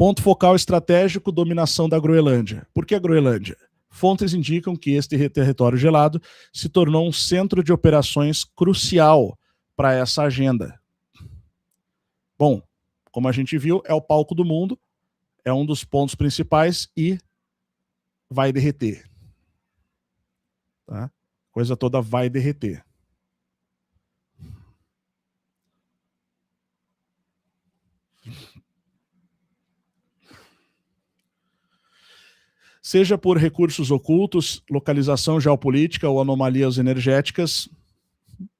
Ponto focal estratégico, dominação da Groenlândia. Por que a Groenlândia? Fontes indicam que este território gelado se tornou um centro de operações crucial para essa agenda. Bom, como a gente viu, é o palco do mundo, é um dos pontos principais e vai derreter. Tá? Coisa toda vai derreter. Seja por recursos ocultos, localização geopolítica ou anomalias energéticas,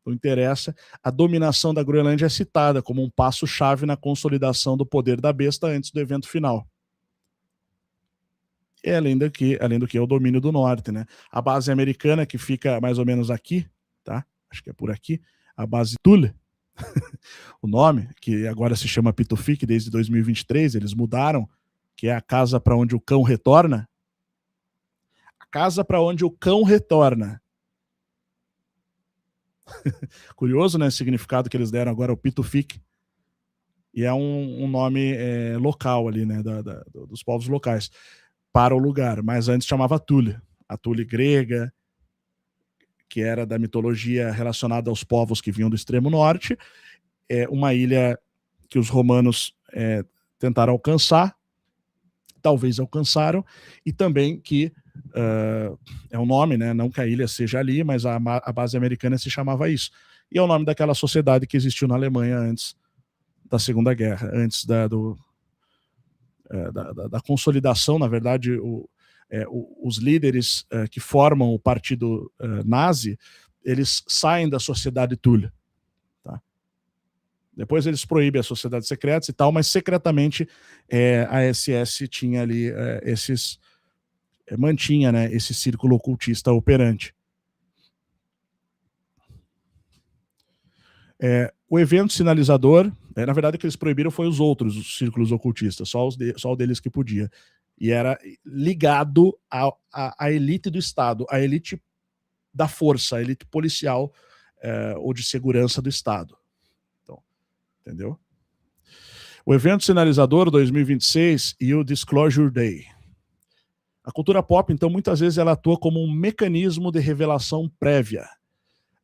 não interessa, a dominação da Groenlândia é citada como um passo-chave na consolidação do poder da besta antes do evento final. E além do que é o domínio do norte, né? A base americana, que fica mais ou menos aqui, tá? Acho que é por aqui, a base Thule, o nome, que agora se chama Pitufic desde 2023, eles mudaram, que é a casa para onde o cão retorna. A casa para onde o cão retorna. Curioso, né? O significado que eles deram agora ao Pitufic. E é um nome local ali, né? Dos povos locais. Para o lugar. Mas antes chamava Thule. A Thule grega, que era da mitologia relacionada aos povos que vinham do extremo norte. É uma ilha que os romanos tentaram alcançar. Talvez alcançaram. E também que é o nome, né? Não que a ilha seja ali, mas a base americana se chamava isso. E é o nome daquela sociedade que existiu na Alemanha antes da Segunda Guerra, antes da consolidação, na verdade, os líderes que formam o partido nazi, eles saem da sociedade Thule. Tá? Depois eles proíbem as sociedades secretas e tal, mas secretamente a SS tinha ali mantinha, né, esse círculo ocultista operante. O evento sinalizador, na verdade o que eles proibiram foi os outros os círculos ocultistas, só o deles que podia. E era ligado à elite do Estado, à elite da força, a elite policial ou de segurança do Estado. Então, entendeu? O evento sinalizador 2026 e o Disclosure Day. A cultura pop, então, muitas vezes ela atua como um mecanismo de revelação prévia.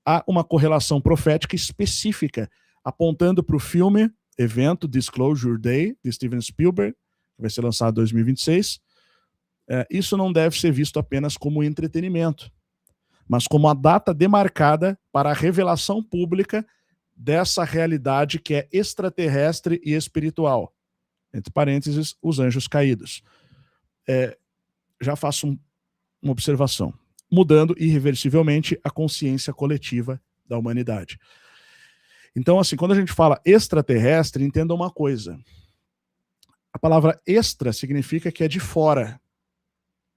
Há uma correlação profética específica, apontando para o filme, evento Disclosure Day, de Steven Spielberg, que vai ser lançado em 2026. Isso não deve ser visto apenas como entretenimento, mas como a data demarcada para a revelação pública dessa realidade que é extraterrestre e espiritual. Entre parênteses, os anjos caídos. Já faço uma observação. Mudando irreversivelmente a consciência coletiva da humanidade. Então, assim, quando a gente fala extraterrestre, entenda uma coisa. A palavra extra significa que é de fora.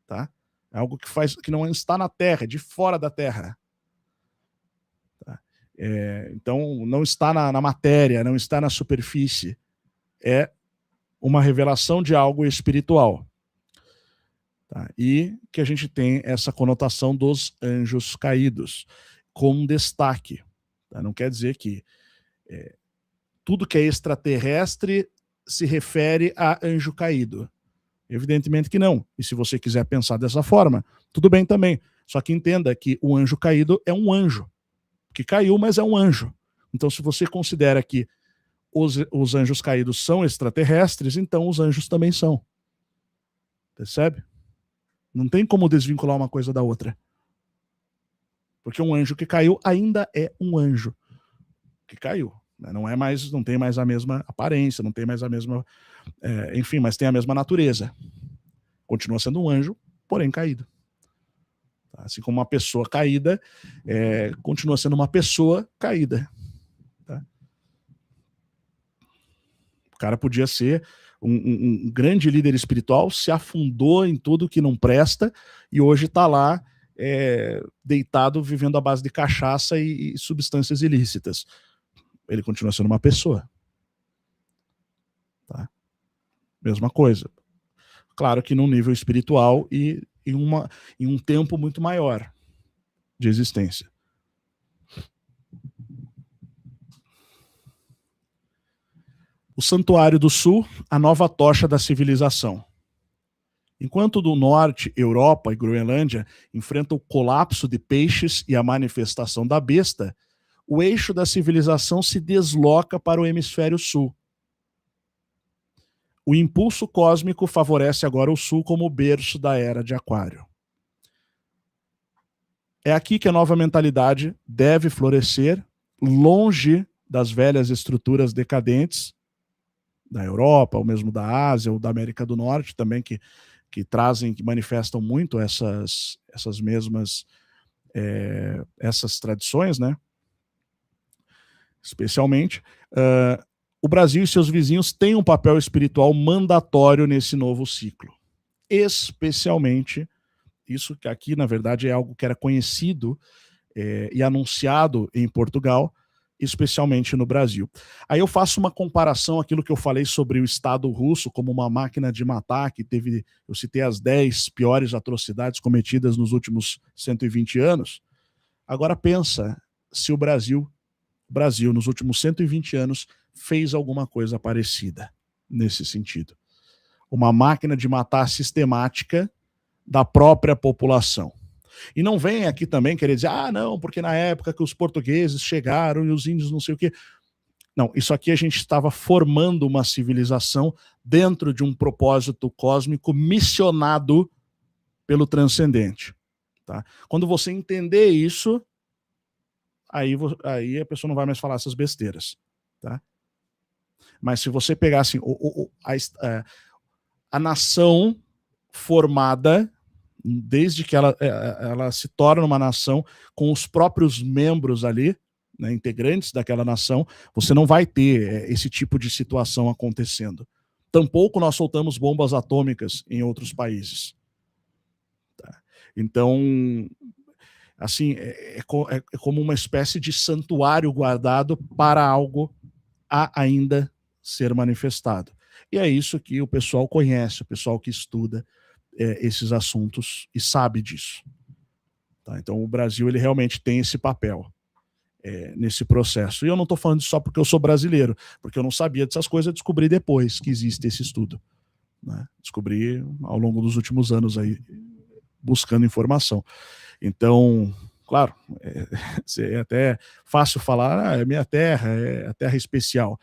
Tá? É algo que não está na Terra, é de fora da Terra. Tá? Então, não está na matéria, não está na superfície. É uma revelação de algo espiritual. Tá? E que a gente tem essa conotação dos anjos caídos, com um destaque. Tá? Não quer dizer que tudo que é extraterrestre se refere a anjo caído. Evidentemente que não. E se você quiser pensar dessa forma, tudo bem também. Só que entenda que o anjo caído é um anjo. Que caiu, mas é um anjo. Então, se você considera que os anjos caídos são extraterrestres, então os anjos também são. Percebe? Não tem como desvincular uma coisa da outra. Porque um anjo que caiu ainda é um anjo que caiu. Né? Não tem mais a mesma aparência, não tem mais a mesma... enfim, mas tem a mesma natureza. Continua sendo um anjo, porém caído. Assim como uma pessoa caída, continua sendo uma pessoa caída. Tá? O cara podia ser um grande líder espiritual, se afundou em tudo que não presta e hoje está lá deitado, vivendo à base de cachaça e substâncias ilícitas. Ele continua sendo uma pessoa. Tá? Mesma coisa. Claro que num nível espiritual e em um tempo muito maior de existência. O Santuário do Sul, a nova tocha da civilização. Enquanto do norte, Europa e Groenlândia enfrentam o colapso de peixes e a manifestação da besta, o eixo da civilização se desloca para o hemisfério sul. O impulso cósmico favorece agora o sul como berço da era de Aquário. É aqui que a nova mentalidade deve florescer, longe das velhas estruturas decadentes da Europa, ou mesmo da Ásia, ou da América do Norte também, que trazem, que manifestam muito essas mesmas essas tradições, né? Especialmente, o Brasil e seus vizinhos têm um papel espiritual mandatório nesse novo ciclo. Especialmente, isso que aqui, na verdade, é algo que era conhecido e anunciado em Portugal, especialmente no Brasil. Aí eu faço uma comparação àquilo que eu falei sobre o Estado russo como uma máquina de matar, que teve, eu citei as 10 piores atrocidades cometidas nos últimos 120 anos. Agora pensa se o Brasil, nos últimos 120 anos, fez alguma coisa parecida nesse sentido. Uma máquina de matar sistemática da própria população. E não vem aqui também querer dizer, não, porque na época que os portugueses chegaram e os índios não sei o quê. Não, isso aqui a gente estava formando uma civilização dentro de um propósito cósmico missionado pelo transcendente. Tá? Quando você entender isso, aí a pessoa não vai mais falar essas besteiras. Tá? Mas se você pegar assim, a nação formada, desde que ela se torna uma nação com os próprios membros ali, né, integrantes daquela nação, você não vai ter esse tipo de situação acontecendo. Tampouco nós soltamos bombas atômicas em outros países. Tá? Então, assim, é como uma espécie de santuário guardado para algo a ainda ser manifestado. E é isso que o pessoal conhece, o pessoal que estuda esses assuntos e sabe disso. Tá? Então o Brasil ele realmente tem esse papel nesse processo. E eu não estou falando só porque eu sou brasileiro, porque eu não sabia dessas coisas, eu descobri depois que existe esse estudo. Né? Descobri ao longo dos últimos anos aí, buscando informação. Então, claro, é até fácil falar, é minha terra, é a terra especial.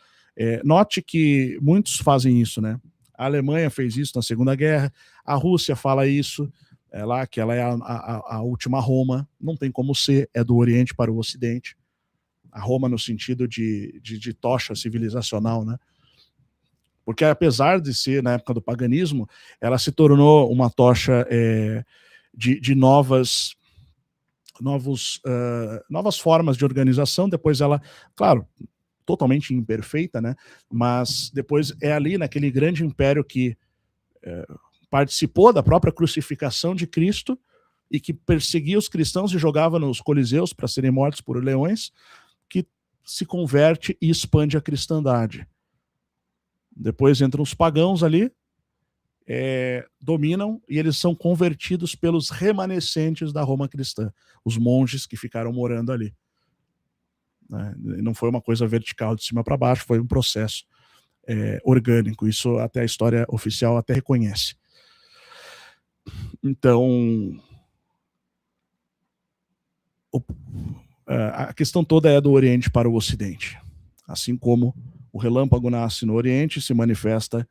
Note que muitos fazem isso, né? A Alemanha fez isso na Segunda Guerra, a Rússia fala isso, lá que ela é a última Roma, não tem como ser, é do Oriente para o Ocidente. A Roma no sentido de tocha civilizacional, né? Porque apesar de ser na época do paganismo, ela se tornou uma tocha de novas formas de organização. Depois ela, claro, totalmente imperfeita, né? Mas depois é ali naquele grande império que participou da própria crucificação de Cristo e que perseguia os cristãos e jogava nos coliseus para serem mortos por leões, que se converte e expande a cristandade. Depois entram os pagãos ali, dominam e eles são convertidos pelos remanescentes da Roma cristã, os monges que ficaram morando ali. Né? Não foi uma coisa vertical de cima para baixo, foi um processo orgânico. Isso até a história oficial até reconhece. Então, a questão toda é do Oriente para o Ocidente. Assim como o relâmpago nasce no Oriente, se manifesta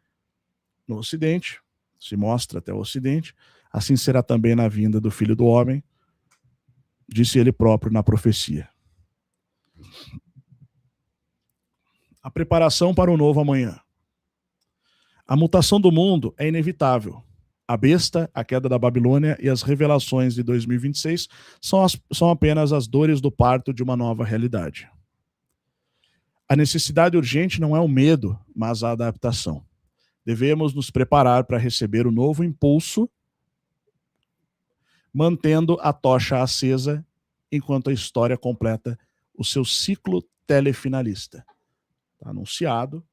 no Ocidente, se mostra até o Ocidente, assim será também na vinda do Filho do Homem, disse ele próprio na profecia. A preparação para o novo amanhã. A mutação do mundo é inevitável. A besta, a queda da Babilônia e as revelações de 2026 são apenas as dores do parto de uma nova realidade. A necessidade urgente não é o medo, mas a adaptação. Devemos nos preparar para receber o novo impulso, mantendo a tocha acesa enquanto a história completa o seu ciclo telefinalista. Está anunciado,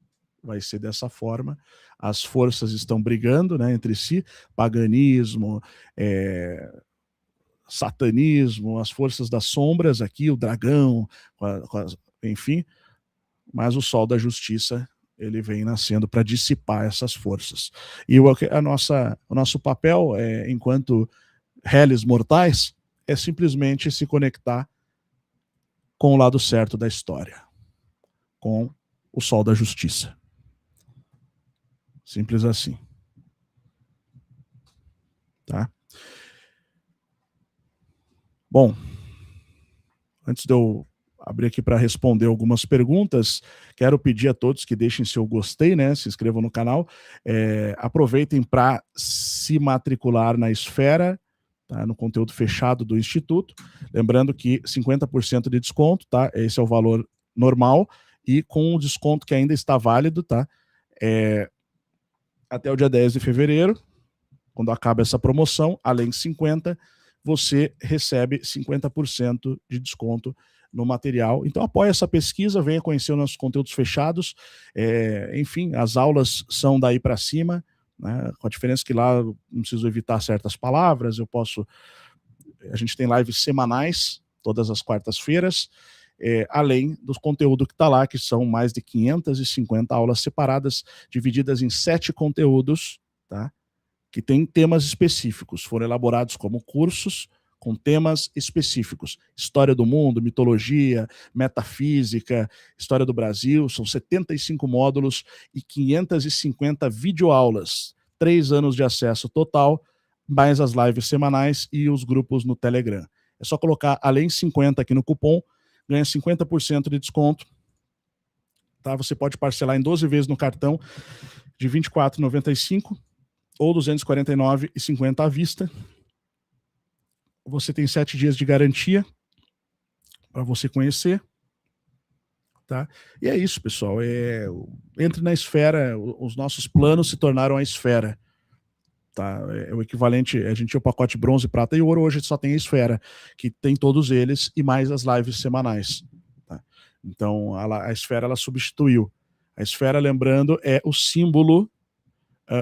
vai ser dessa forma. As forças estão brigando, né, entre si, paganismo, satanismo, as forças das sombras aqui, o dragão, enfim, mas o sol da justiça ele vem nascendo para dissipar essas forças. E o nosso papel, enquanto réis mortais, é simplesmente se conectar com o lado certo da história, com o sol da justiça. Simples assim. Tá? Bom, antes de eu abrir aqui para responder algumas perguntas, quero pedir a todos que deixem seu gostei, né? Se inscrevam no canal, aproveitem para se matricular na Esfera, tá? No conteúdo fechado do Instituto. Lembrando que 50% de desconto, tá? Esse é o valor normal, e com um desconto que ainda está válido, tá? Até o dia 10 de fevereiro, quando acaba essa promoção, além de 50%, você recebe 50% de desconto no material. Então apoie essa pesquisa, venha conhecer os nossos conteúdos fechados. Enfim, as aulas são daí para cima, né? Com a diferença que lá eu não preciso evitar certas palavras, a gente tem lives semanais, todas as quartas-feiras, além do conteúdo que está lá, que são mais de 550 aulas separadas, divididas em 7 conteúdos, tá? Que tem temas específicos, foram elaborados como cursos com temas específicos. História do mundo, mitologia, metafísica, história do Brasil, são 75 módulos e 550 videoaulas, 3 anos de acesso total, mais as lives semanais e os grupos no Telegram. É só colocar além 50 aqui no cupom, ganha 50% de desconto. Tá? Você pode parcelar em 12 vezes no cartão de R$ 24,95 ou R$ 249,50 à vista. Você tem 7 dias de garantia para você conhecer. Tá? E é isso, pessoal. Entre na Esfera, os nossos planos se tornaram a Esfera. Tá? É o equivalente, a gente tinha o pacote bronze, prata e ouro, hoje só tem a Esfera, que tem todos eles e mais as lives semanais. Tá? Então, a Esfera ela substituiu. A Esfera, lembrando, é o símbolo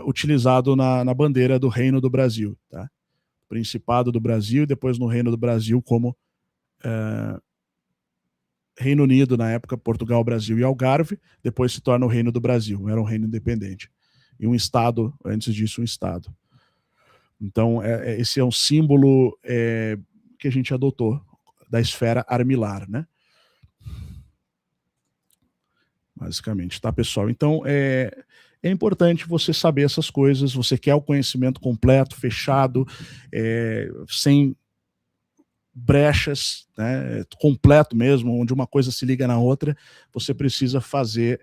utilizado na bandeira do Reino do Brasil. Tá? Principado do Brasil, e depois no Reino do Brasil como Reino Unido, na época, Portugal, Brasil e Algarve, depois se torna o Reino do Brasil, era um reino independente. E um Estado, antes disso, um Estado. Então, esse é um símbolo que a gente adotou, da esfera armilar, né? Basicamente, tá, pessoal? Então, é importante você saber essas coisas, você quer o conhecimento completo, fechado, sem brechas, né, completo mesmo, onde uma coisa se liga na outra, você precisa fazer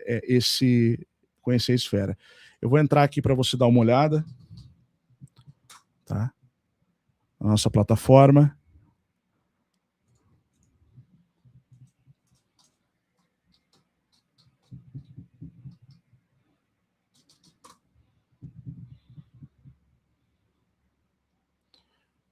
conhecer a esfera. Eu vou entrar aqui para você dar uma olhada, tá? A nossa plataforma.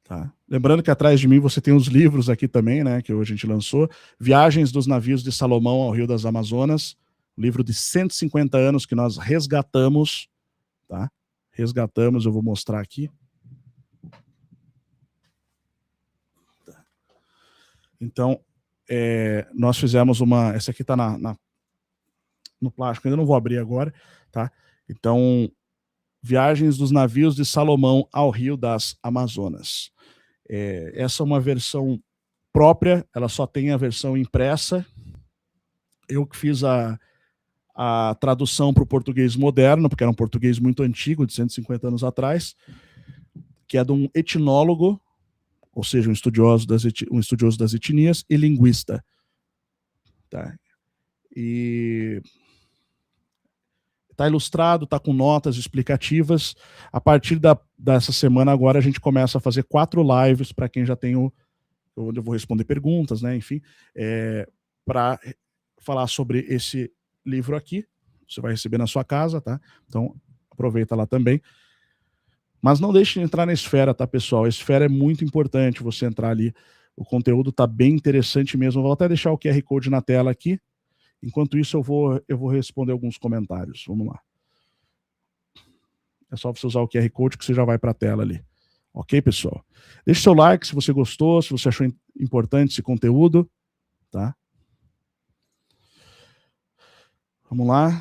Tá. Lembrando que atrás de mim você tem os livros aqui também, né, que hoje a gente lançou. Viagens dos Navios de Salomão ao Rio das Amazonas, livro de 150 anos que nós resgatamos, tá? Resgatamos, eu vou mostrar aqui. Tá. Então, nós fizemos uma... Essa aqui está no plástico, ainda não vou abrir agora, tá? Então, Viagens dos Navios de Salomão ao Rio das Amazonas. Essa é uma versão própria, ela só tem a versão impressa. Eu que fiz a tradução para o português moderno, porque era um português muito antigo, de 150 anos atrás, que é de um etnólogo, ou seja, um estudioso das etnias e linguista. Tá? E está ilustrado, está com notas explicativas. A partir dessa semana agora a gente começa a fazer 4 lives para quem já tem onde eu vou responder perguntas, né? Enfim, para falar sobre esse livro aqui. Você vai receber na sua casa, tá? Então aproveita lá também. Mas não deixe de entrar na Esfera, tá, pessoal? A Esfera é muito importante você entrar ali. O conteúdo está bem interessante mesmo. Vou até deixar o QR Code na tela aqui. Enquanto isso, eu vou responder alguns comentários. Vamos lá. É só você usar o QR Code que você já vai para a tela ali. Ok, pessoal? Deixe seu like se você gostou, se você achou importante esse conteúdo. Tá? Vamos lá.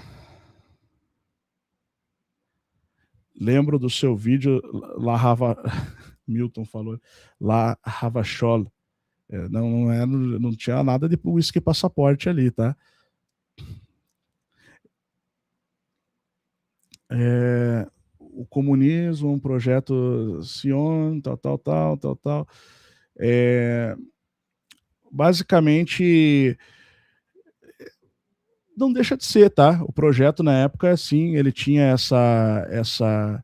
Lembro do seu vídeo lá Rava Milton falou lá Ravachol. Não tinha nada de uísque passaporte ali, tá? O comunismo, um projeto Sion, tal. Basicamente, não deixa de ser, tá? O projeto na época, sim, ele tinha essa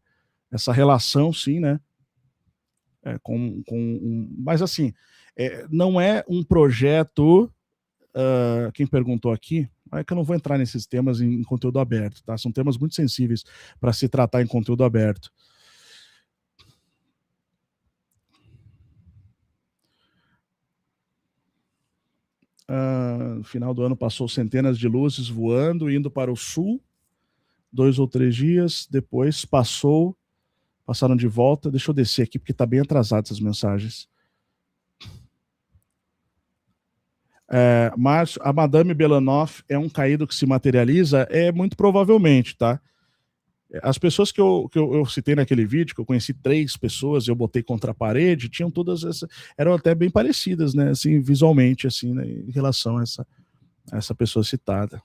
relação, sim, né? Mas assim, não é um projeto. Quem perguntou aqui, é que eu não vou entrar nesses temas em conteúdo aberto, tá? São temas muito sensíveis para se tratar em conteúdo aberto. No final do ano passou centenas de luzes voando, indo para o sul, 2 ou 3 dias, depois passaram de volta. Deixa eu descer aqui, porque está bem atrasado essas mensagens. Márcio, a Madame Belanoff é um caído que se materializa? Muito provavelmente, tá? As pessoas que eu citei naquele vídeo, que eu conheci 3 pessoas, eu botei contra a parede, tinham todas essas, eram até bem parecidas, né, assim, visualmente, assim, né, em relação a essa pessoa citada.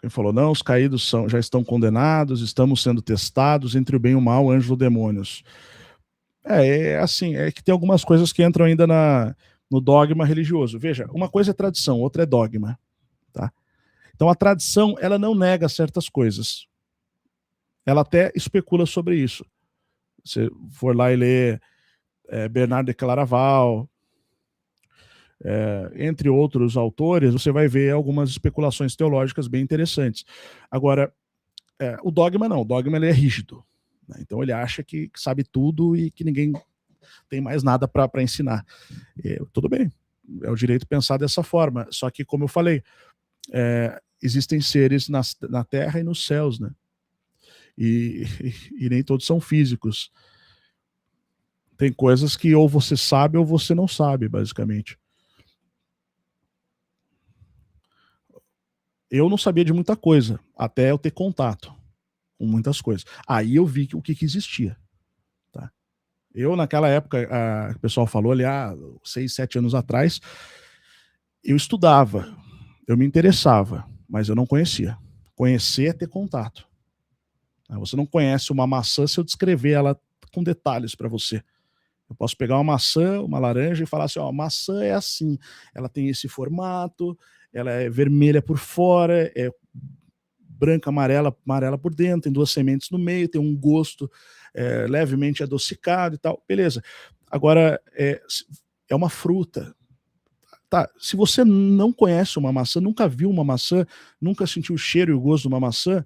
Quem falou, não, os caídos já estão condenados, estamos sendo testados entre o bem e o mal, anjos ou demônios. Assim, que tem algumas coisas que entram ainda no dogma religioso. Veja, uma coisa é tradição, outra é dogma, tá? Então a tradição, ela não nega certas coisas. Ela até especula sobre isso. Se for lá e ler Bernardo de Claraval, entre outros autores, você vai ver algumas especulações teológicas bem interessantes. Agora, o dogma não, o dogma ele é rígido. Né? Então ele acha que sabe tudo e que ninguém tem mais nada para ensinar. Tudo bem, é o direito pensar dessa forma. Só que, como eu falei, existem seres na Terra e nos céus, né? E nem todos são físicos. Tem coisas que ou você sabe ou você não sabe, basicamente. Eu não sabia de muita coisa, até eu ter contato com muitas coisas. Aí eu vi o que existia. Tá? Eu, naquela época, o pessoal falou ali, 6, 7 anos atrás, eu estudava, eu me interessava, mas eu não conhecia. Conhecer é ter contato. Você não conhece uma maçã se eu descrever ela com detalhes para você. Eu posso pegar uma maçã, uma laranja e falar assim, a maçã é assim, ela tem esse formato, ela é vermelha por fora, é branca, amarela por dentro, tem 2 sementes no meio, tem um gosto levemente adocicado e tal, beleza. Agora, é uma fruta. Tá, se você não conhece uma maçã, nunca viu uma maçã, nunca sentiu o cheiro e o gosto de uma maçã,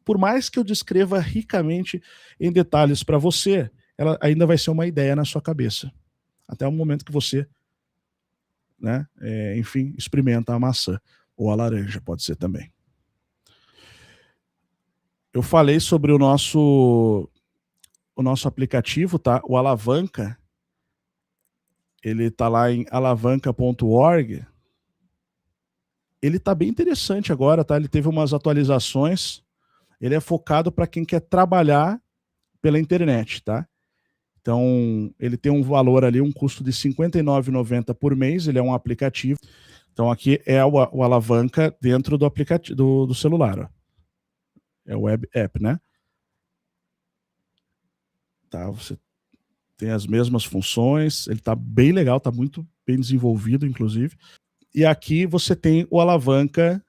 por mais que eu descreva ricamente em detalhes para você, ela ainda vai ser uma ideia na sua cabeça. Até o momento que você, né, enfim, experimenta a maçã. Ou a laranja, pode ser também. Eu falei sobre o nosso aplicativo, tá? O Alavanca. Ele tá lá em alavanca.org. Ele tá bem interessante agora, tá? Ele teve umas atualizações. Ele é focado para quem quer trabalhar pela internet, tá? Então, ele tem um valor ali, um custo de R$ 59,90 por mês, ele é um aplicativo. Então, aqui é o Alavanca dentro do aplicativo do celular. Ó. É o web app, né? Tá, você tem as mesmas funções, ele tá bem legal, tá muito bem desenvolvido, inclusive. E aqui você tem o Alavanca,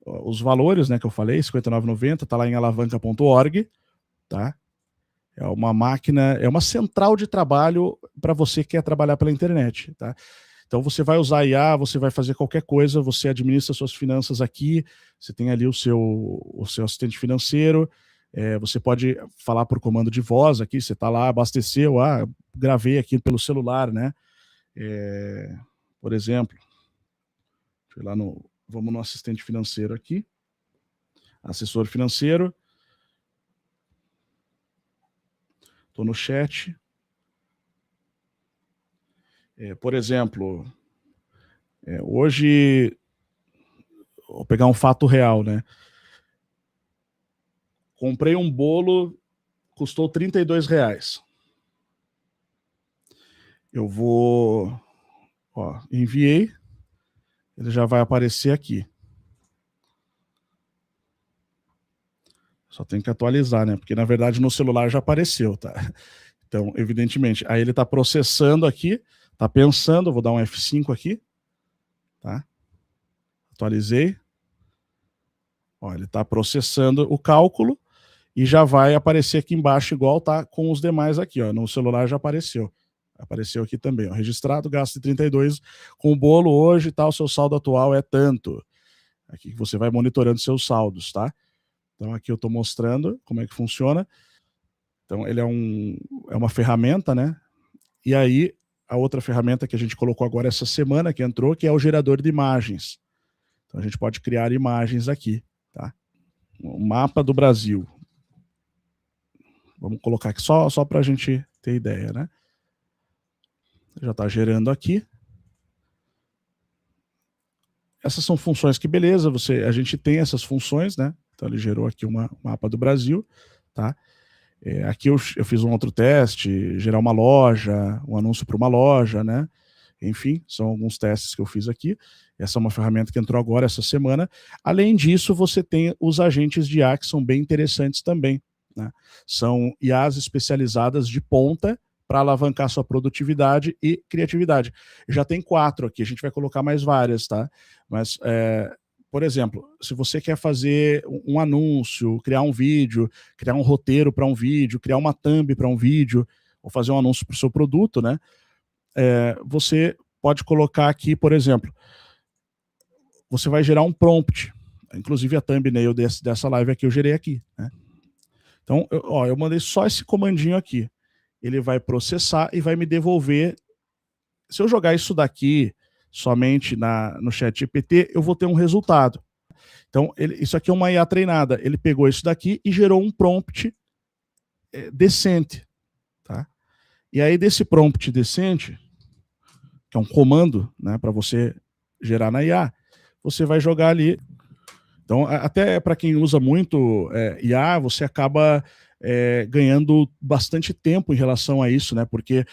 os valores, né, que eu falei, R$ 59,90, tá lá em alavanca.org, tá? É uma máquina, é uma central de trabalho para você que quer trabalhar pela internet, tá? Então você vai usar IA, você vai fazer qualquer coisa, você administra suas finanças aqui, você tem ali o seu assistente financeiro, você pode falar por comando de voz aqui, você está lá, abasteceu, gravei aqui pelo celular, né? Por exemplo, deixa eu ir lá vamos no assistente financeiro aqui, assessor financeiro, estou no chat. Por exemplo, hoje, vou pegar um fato real, né? comprei um bolo, custou R$32. Eu vou... Ó, enviei. Ele já vai aparecer aqui. Só tem que atualizar, né? Porque, na verdade, no celular já apareceu, tá? Então, evidentemente, aí ele está processando aqui, está pensando, vou dar um F5 aqui, tá? Atualizei. Ó, ele está processando o cálculo e já vai aparecer aqui embaixo igual tá com os demais aqui, ó. No celular já apareceu. Apareceu aqui também, ó. Registrado, gasto de 32 com o bolo hoje, tá? O seu saldo atual é tanto. Aqui que você vai monitorando seus saldos, tá? Então aqui eu estou mostrando como é que funciona. Então ele é uma ferramenta, né? E aí a outra ferramenta que a gente colocou agora essa semana, que entrou, que é o gerador de imagens. Então a gente pode criar imagens aqui, tá? O mapa do Brasil. Vamos colocar aqui só para a gente ter ideia, né? Já está gerando aqui. Essas são funções que, beleza, a gente tem essas funções, né? Então ele gerou aqui um mapa do Brasil, tá? Aqui eu fiz um outro teste, gerar uma loja, um anúncio para uma loja, né? Enfim, são alguns testes que eu fiz aqui. Essa é uma ferramenta que entrou agora essa semana. Além disso, você tem os agentes de IA que são bem interessantes também, né? São IAs especializadas de ponta para alavancar sua produtividade e criatividade. Já tem 4 aqui, a gente vai colocar mais várias, tá? Mas, por exemplo, se você quer fazer um anúncio, criar um vídeo, criar um roteiro para um vídeo, criar uma thumb para um vídeo, ou fazer um anúncio para o seu produto, né? Você pode colocar aqui, por exemplo, você vai gerar um prompt. Inclusive a thumbnail dessa live aqui eu gerei aqui, né? Então, eu mandei só esse comandinho aqui. Ele vai processar e vai me devolver. Se eu jogar isso daqui somente no ChatGPT, eu vou ter um resultado. Então, isso aqui é uma IA treinada. Ele pegou isso daqui e gerou um prompt decente, tá? E aí, desse prompt decente, que é um comando, né, para você gerar na IA, você vai jogar ali. Então, até para quem usa muito IA, você acaba ganhando bastante tempo em relação a isso, né? Porque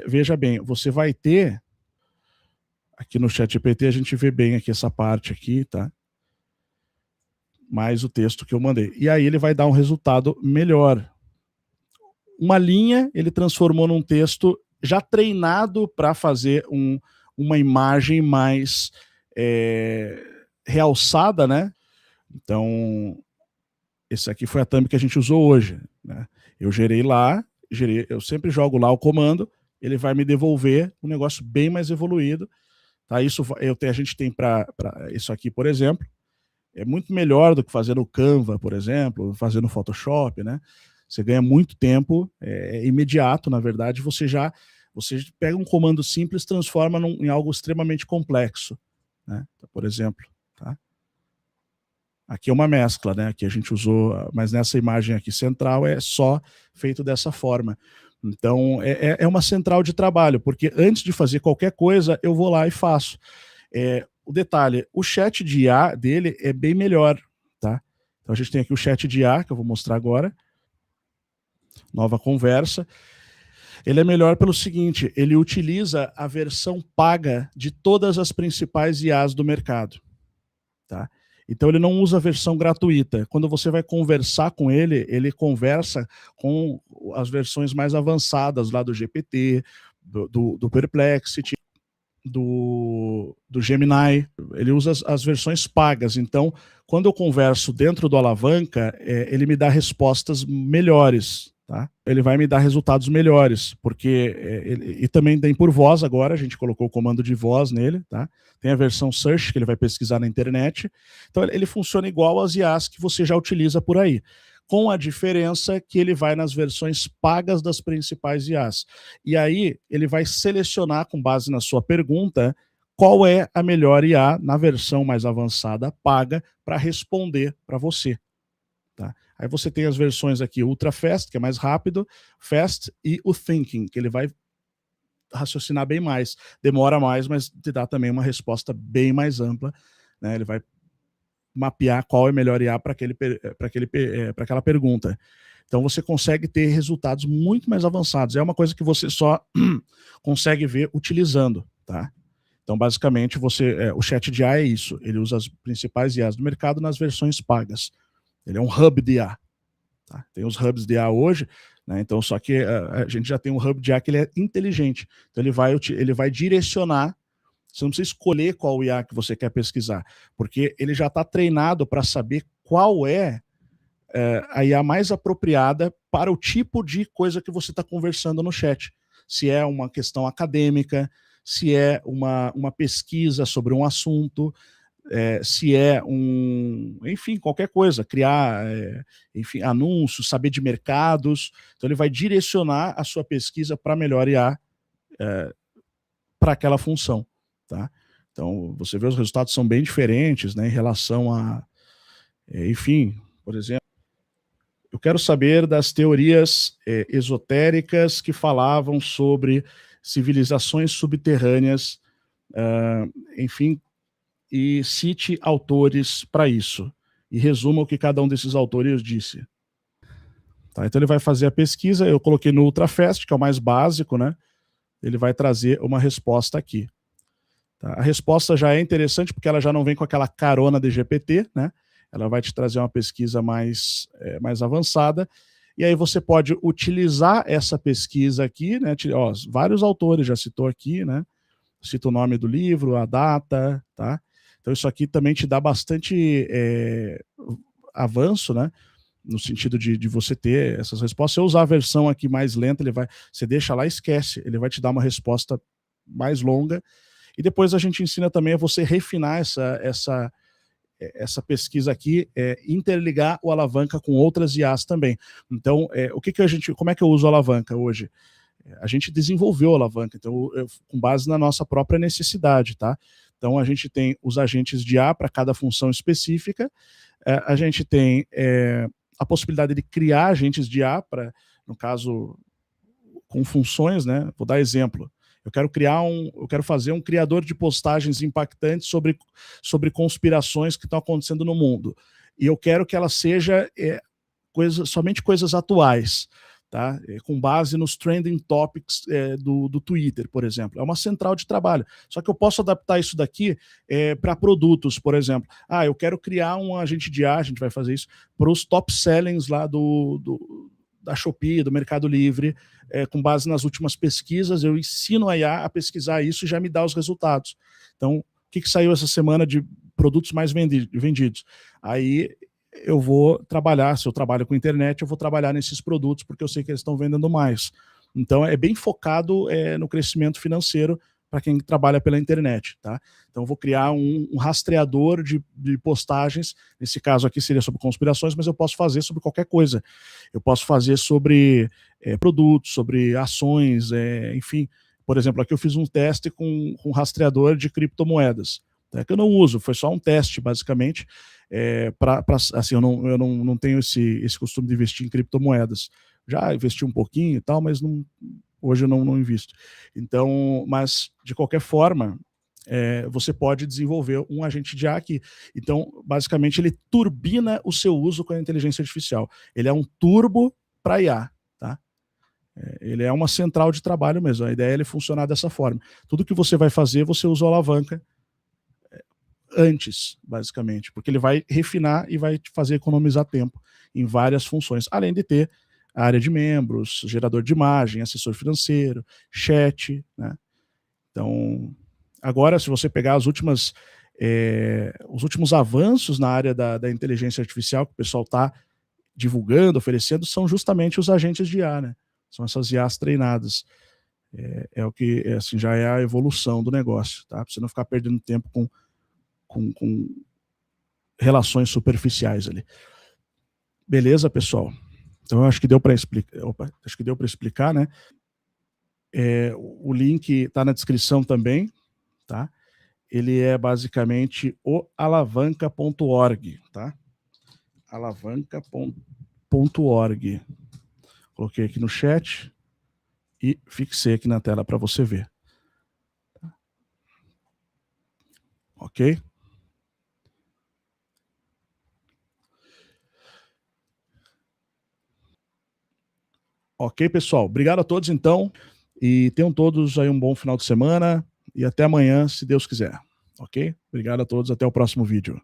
veja bem, você vai ter, aqui no ChatGPT a gente vê bem aqui essa parte aqui, tá? Mais o texto que eu mandei. E aí ele vai dar um resultado melhor. Uma linha ele transformou num texto já treinado para fazer uma imagem mais realçada, né? Então, esse aqui foi a thumb que a gente usou hoje, né? Eu gerei lá, eu sempre jogo lá o comando, ele vai me devolver um negócio bem mais evoluído, tá? Isso a gente tem para isso aqui, por exemplo, é muito melhor do que fazer no Canva, por exemplo, fazer no Photoshop, né? Você ganha muito tempo, é imediato, na verdade, você pega um comando simples, transforma em algo extremamente complexo, né? Então, por exemplo, tá? Aqui é uma mescla, né? Aqui a gente usou, mas nessa imagem aqui central é só feito dessa forma. Então, é uma central de trabalho, porque antes de fazer qualquer coisa, eu vou lá e faço. O detalhe, o chat de IA dele é bem melhor, tá? Então a gente tem aqui o chat de IA, que eu vou mostrar agora. Nova conversa. Ele é melhor pelo seguinte, ele utiliza a versão paga de todas as principais IAs do mercado, tá? Então ele não usa a versão gratuita. Quando você vai conversar com ele, ele conversa com as versões mais avançadas lá do GPT, do Perplexity, do Gemini. Ele usa as versões pagas. Então, quando eu converso dentro do Alavanca, ele me dá respostas melhores, tá? Ele vai me dar resultados melhores, porque e também tem por voz agora, a gente colocou o comando de voz nele, tá? Tem a versão search, que ele vai pesquisar na internet. Então, ele funciona igual às IAs que você já utiliza por aí, com a diferença que ele vai nas versões pagas das principais IAs. E aí, ele vai selecionar, com base na sua pergunta, qual é a melhor IA na versão mais avançada paga para responder para você. Tá? Aí você tem as versões aqui Ultra Fast, que é mais rápido, Fast, e o Thinking, que ele vai raciocinar bem mais, demora mais, mas te dá também uma resposta bem mais ampla, né? Ele vai mapear qual é a melhor IA para aquela pergunta. Então você consegue ter resultados muito mais avançados. É uma coisa que você só consegue ver utilizando, tá? Então, basicamente, o chat de IA é isso. Ele usa as principais IAs do mercado nas versões pagas. Ele é um hub de IA. Tá? Tem os hubs de IA hoje, né? Então, só que a gente já tem um hub de IA que ele é inteligente. Então, ele vai direcionar. Você não precisa escolher qual IA que você quer pesquisar, porque ele já está treinado para saber qual é a IA mais apropriada para o tipo de coisa que você está conversando no chat. Se é uma questão acadêmica, se é uma pesquisa sobre um assunto, se é enfim, qualquer coisa, criar, enfim, anúncios, saber de mercados. Então ele vai direcionar a sua pesquisa para melhor IA para aquela função, tá? Então você vê os resultados são bem diferentes, né, em relação a, enfim, por exemplo, eu quero saber das teorias esotéricas que falavam sobre civilizações subterrâneas, enfim, e cite autores para isso. E resuma o que cada um desses autores disse. Tá, então ele vai fazer a pesquisa, eu coloquei no Ultrafast, que é o mais básico, né? Ele vai trazer uma resposta aqui. Tá? A resposta já é interessante, porque ela já não vem com aquela carona de GPT, né? Ela vai te trazer uma pesquisa mais avançada, e aí você pode utilizar essa pesquisa aqui, né? Ó, vários autores já citou aqui, né? Cita o nome do livro, a data, tá? Então isso aqui também te dá bastante avanço, né? No sentido de você ter essas respostas. Se eu usar a versão aqui mais lenta, você deixa lá e esquece, ele vai te dar uma resposta mais longa, e depois a gente ensina também a você refinar essa pesquisa aqui, interligar o Alavanca com outras IAs também. Então, como é que eu uso o Alavanca hoje? A gente desenvolveu a Alavanca, então, com base na nossa própria necessidade, tá? Então, a gente tem os agentes de IA para cada função específica, a gente tem a possibilidade de criar agentes de IA, no caso, com funções, né? Vou dar exemplo. Eu quero fazer um criador de postagens impactantes sobre conspirações que estão acontecendo no mundo. E eu quero que ela seja somente coisas atuais, tá? Com base nos trending topics do Twitter, por exemplo. É uma central de trabalho. Só que eu posso adaptar isso daqui para produtos, por exemplo. Eu quero criar um agente de IA, a gente vai fazer isso, para os top sellings lá da Shopee, do Mercado Livre, com base nas últimas pesquisas, eu ensino a IA a pesquisar isso e já me dá os resultados. Então, o que saiu essa semana de produtos mais vendidos? Aí eu vou trabalhar, se eu trabalho com internet, eu vou trabalhar nesses produtos, porque eu sei que eles estão vendendo mais. Então, é bem focado no crescimento financeiro para quem trabalha pela internet, tá? Então, eu vou criar um rastreador de postagens, nesse caso aqui seria sobre conspirações, mas eu posso fazer sobre qualquer coisa. Eu posso fazer sobre produtos, sobre ações, enfim. Por exemplo, aqui eu fiz um teste com rastreador de criptomoedas, que eu não uso, foi só um teste, basicamente, assim, eu não tenho esse costume de investir em criptomoedas. Já investi um pouquinho e tal, mas hoje eu não invisto. Então, mas, de qualquer forma, você pode desenvolver um agente de IA aqui. Então, basicamente, ele turbina o seu uso com a inteligência artificial. Ele é um turbo para IA, tá? Ele é uma central de trabalho mesmo. A ideia é ele funcionar dessa forma. Tudo que você vai fazer, você usa o Alavanca antes, basicamente, porque ele vai refinar e vai te fazer economizar tempo em várias funções, além de ter a área de membros, gerador de imagem, assessor financeiro, chat, né? Então, agora, se você pegar os últimos avanços na área da inteligência artificial que o pessoal está divulgando, oferecendo, são justamente os agentes de IA, né? São essas IAs treinadas. O que, assim, já é a evolução do negócio, tá? Para você não ficar perdendo tempo com relações superficiais ali. Beleza, pessoal? Então, eu acho que deu para explicar. Acho que deu para explicar, né? O link está na descrição também, tá? Ele é basicamente o alavanca.org, tá? Alavanca.org. Coloquei aqui no chat e fixei aqui na tela para você ver. Ok? Ok, pessoal? Obrigado a todos, então. E tenham todos aí um bom final de semana. E até amanhã, se Deus quiser. Ok? Obrigado a todos. Até o próximo vídeo.